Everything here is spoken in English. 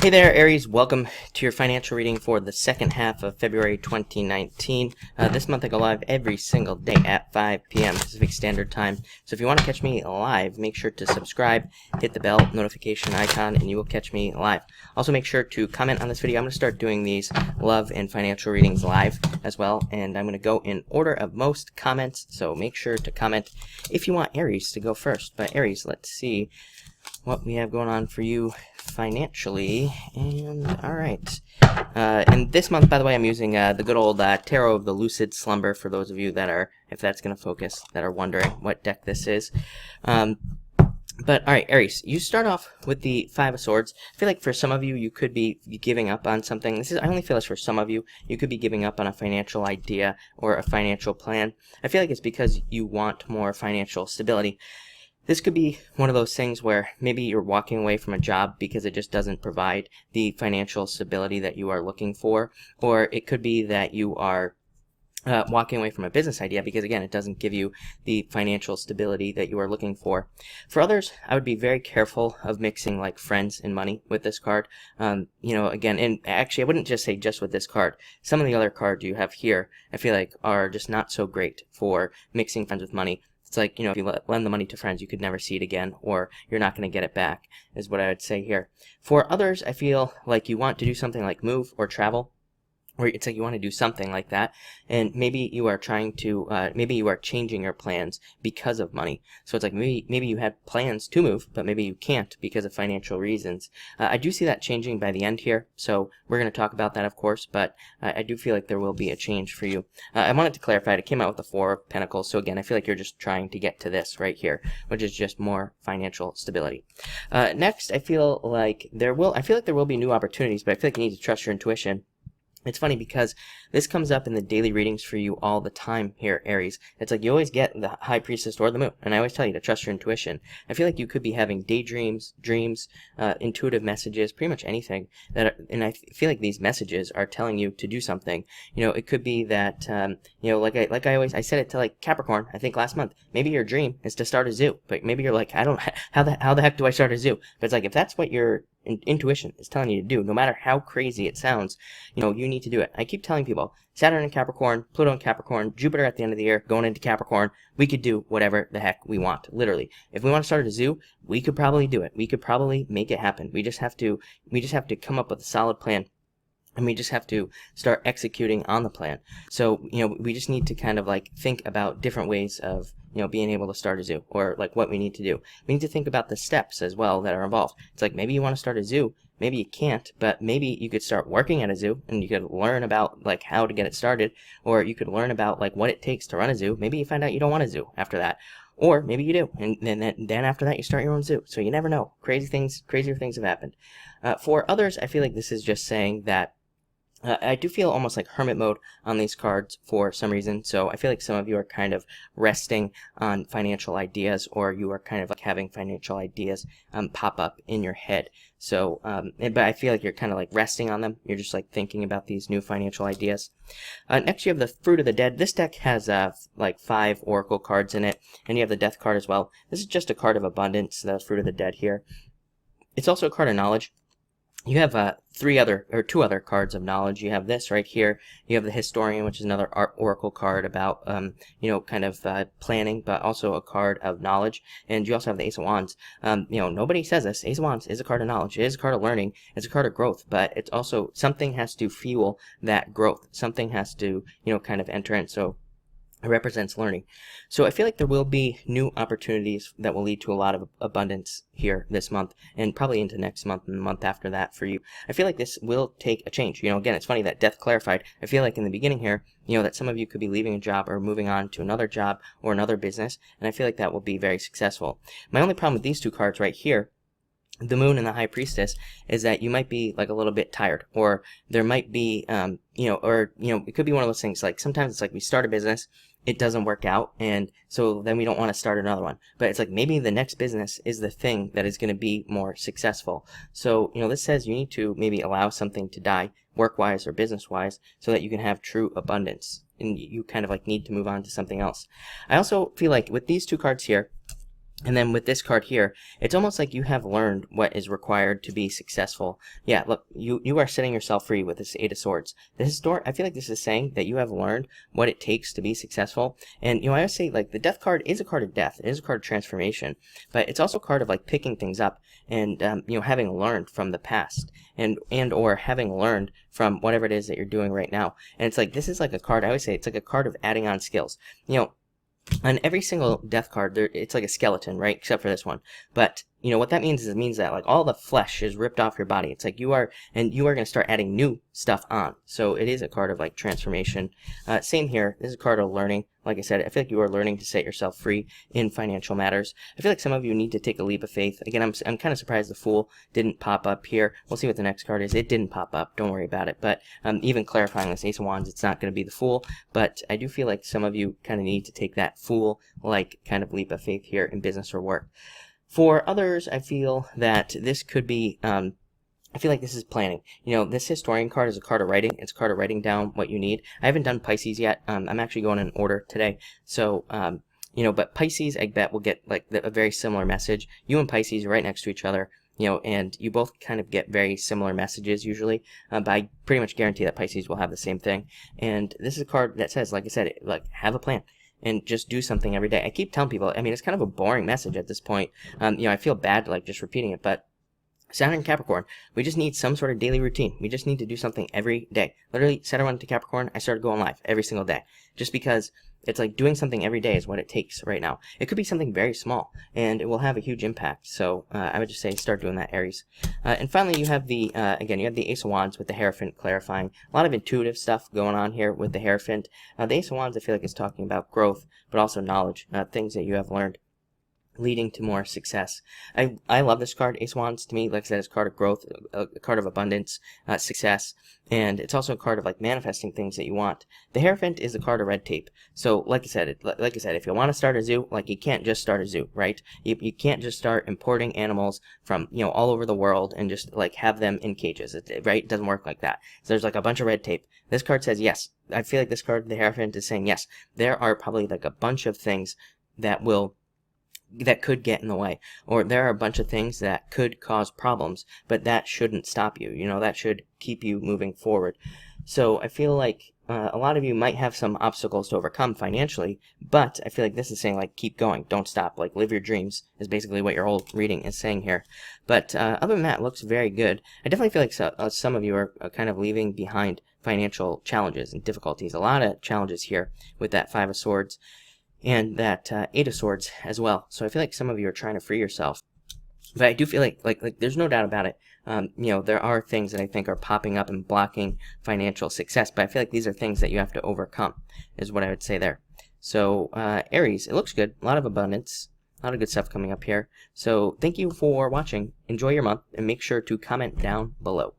Hey there, Aries. Welcome to your financial reading for the second half of February 2019. This month I go live every single day at 5 p.m. Pacific Standard Time. So if you want to catch me live, make sure to subscribe, hit the bell notification icon, and you will catch me live. Also make sure to comment on this video. I'm going to start doing these love and financial readings live as well, and I'm going to go in order of most comments. So make sure to comment if you want Aries to go first. But Aries, let's see what we have going on for you financially. And all right, and this month, by the way, I'm using the good old Tarot of the Lucid Slumber for those of you that are, if that's going to focus, that are wondering what deck this is. But all right, Aries, you start off with the Five of Swords. I feel like for some of you, you could be giving up on something. I only feel this for some of you. You could be giving up on a financial idea or a financial plan. I feel like it's because you want more financial stability. This could be one of those things where maybe you're walking away from a job because it just doesn't provide the financial stability that you are looking for, or it could be that you are walking away from a business idea because, again, it doesn't give you the financial stability that you are looking for. For others, I would be very careful of mixing like friends and money with this card. Again, and actually I wouldn't just say just with this card. Some of the other cards you have here, I feel like are just not so great for mixing friends with money. It's like, if you lend the money to friends, you could never see it again, or you're not going to get it back, is what I would say here. For others, I feel like you want to do something like move or travel, or it's like you want to do something like that, and maybe you are trying to, maybe you are changing your plans because of money. So it's like maybe you had plans to move, but maybe you can't because of financial reasons. I do see that changing by the end here, so we're going to talk about that, of course, but I do feel like there will be a change for you. I wanted to clarify, it came out with the Four of Pentacles, so again, I feel like you're just trying to get to this right here, which is just more financial stability. Next, I feel like there will be new opportunities, but I feel like you need to trust your intuition. It's funny because this comes up in the daily readings for you all the time here, Aries. It's like you always get the High Priestess or the Moon, and I always tell you to trust your intuition. I feel like you could be having daydreams, dreams, intuitive messages, pretty much anything. And I feel like these messages are telling you to do something. It could be that, I said it to like Capricorn, I think last month. Maybe your dream is to start a zoo, but maybe you're like, how the heck do I start a zoo? But it's like, if that's what your intuition is telling you to do, no matter how crazy it sounds, you need to do it. I keep telling people, Saturn in Capricorn, Pluto in Capricorn, Jupiter at the end of the year, going into Capricorn, we could do whatever the heck we want, literally. If we want to start a zoo, we could probably do it. We could probably make it happen. We just have to come up with a solid plan. And we just have to start executing on the plan. So, we just need to kind of like think about different ways of, being able to start a zoo, or like what we need to do. We need to think about the steps as well that are involved. It's like maybe you want to start a zoo, maybe you can't, but maybe you could start working at a zoo and you could learn about like how to get it started, or you could learn about like what it takes to run a zoo. Maybe you find out you don't want a zoo after that. Or maybe you do, and then after that you start your own zoo. So you never know. Crazier things have happened. For others, I feel like this is just saying that I do feel almost like hermit mode on these cards for some reason. So I feel like some of you are kind of resting on financial ideas, or you are kind of like having financial ideas pop up in your head. So, but I feel like you're kind of like resting on them. You're just like thinking about these new financial ideas. Next, you have the Fruit of the Dead. This deck has like 5 oracle cards in it, and you have the Death card as well. This is just a card of abundance, the Fruit of the Dead here. It's also a card of knowledge. You have 2 other cards of knowledge. You have this right here. You have the Historian, which is another oracle card about, planning, but also a card of knowledge. And you also have the Ace of Wands. Nobody says this. Ace of Wands is a card of knowledge. It is a card of learning. It's a card of growth, but it's also something has to fuel that growth. Something has to, kind of enter in. So it represents learning. So I feel like there will be new opportunities that will lead to a lot of abundance here this month, and probably into next month and the month after that for you. I feel like this will take a change. Again, it's funny that Death clarified. I feel like in the beginning here, that some of you could be leaving a job or moving on to another job or another business, and I feel like that will be very successful. My only problem with these 2 cards right here, the Moon and the High Priestess, is that you might be like a little bit tired, or there might be, it could be one of those things. Like sometimes it's like we start a business, it doesn't work out, and so then we don't want to start another one. But it's like maybe the next business is the thing that is going to be more successful. So, this says you need to maybe allow something to die, work-wise or business-wise, so that you can have true abundance, and you kind of like need to move on to something else. I also feel like with these 2 cards here, And then with this card here, it's almost like you have learned what is required to be successful. Yeah, look, you are setting yourself free with this Eight of Swords. I feel like this is saying that you have learned what it takes to be successful. And, I always say, like, the Death card is a card of death. It is a card of transformation. But it's also a card of, like, picking things up and, having learned from the past. And or having learned from whatever it is that you're doing right now. And it's like, this is like a card, I always say, it's like a card of adding on skills. On every single death card, it's like a skeleton, right? Except for this one. But, what that means is it means that, like, all the flesh is ripped off your body. It's like you are going to start adding new stuff on. So it is a card of, like, transformation. Same here. This is a card of learning. Like I said, I feel like you are learning to set yourself free in financial matters. I feel like some of you need to take a leap of faith. Again, I'm kind of surprised the Fool didn't pop up here. We'll see what the next card is. It didn't pop up. Don't worry about it. But even clarifying this Ace of Wands, it's not going to be the Fool. But I do feel like some of you kind of need to take that Fool-like kind of leap of faith here in business or work. For others, I feel that this could be, I feel like this is planning. This Historian card is a card of writing. It's a card of writing down what you need. I haven't done Pisces yet. I'm actually going in order today. So, but Pisces, I bet, will get, like, a very similar message. You and Pisces are right next to each other, and you both kind of get very similar messages usually. But I pretty much guarantee that Pisces will have the same thing. And this is a card that says, like I said, like, have a plan. And just do something every day. I keep telling people, it's kind of a boring message at this point. I feel bad, like, just repeating it, but Saturn and Capricorn, we just need some sort of daily routine. We just need to do something every day. Literally, Saturn went to Capricorn, I started going live every single day. Just because it's like doing something every day is what it takes right now. It could be something very small, and it will have a huge impact. So I would just say start doing that, Aries. And finally, you have the, again, you have the Ace of Wands with the Hierophant clarifying. A lot of intuitive stuff going on here with the Hierophant. The Ace of Wands, I feel like, is talking about growth, but also knowledge, things that you have learned, leading to more success. I love this card. Ace of Wands, to me, like I said, is a card of growth, a card of abundance, success, and it's also a card of, like, manifesting things that you want. The Hierophant is a card of red tape. So, like I said, if you want to start a zoo, like, you can't just start a zoo, right? You can't just start importing animals from, all over the world and just, like, have them in cages, right? It doesn't work like that. So there's, like, a bunch of red tape. This card says yes. I feel like this card, the Hierophant, is saying yes. There are probably, like, a bunch of things that could get in the way, or there are a bunch of things that could cause problems, but that shouldn't stop you. That should keep you moving forward. So I feel like a lot of you might have some obstacles to overcome financially, but I feel like this is saying, like, keep going, don't stop, like, live your dreams is basically what your whole reading is saying here. But other than that, it looks very good. I definitely feel like some of you are kind of leaving behind financial challenges and difficulties. A lot of challenges here with that Five of Swords and that Eight of Swords as well. So I feel like some of you are trying to free yourself. But I do feel like there's no doubt about it. There are things that I think are popping up and blocking financial success. But I feel like these are things that you have to overcome, is what I would say there. So Aries, it looks good. A lot of abundance. A lot of good stuff coming up here. So thank you for watching. Enjoy your month, and make sure to comment down below.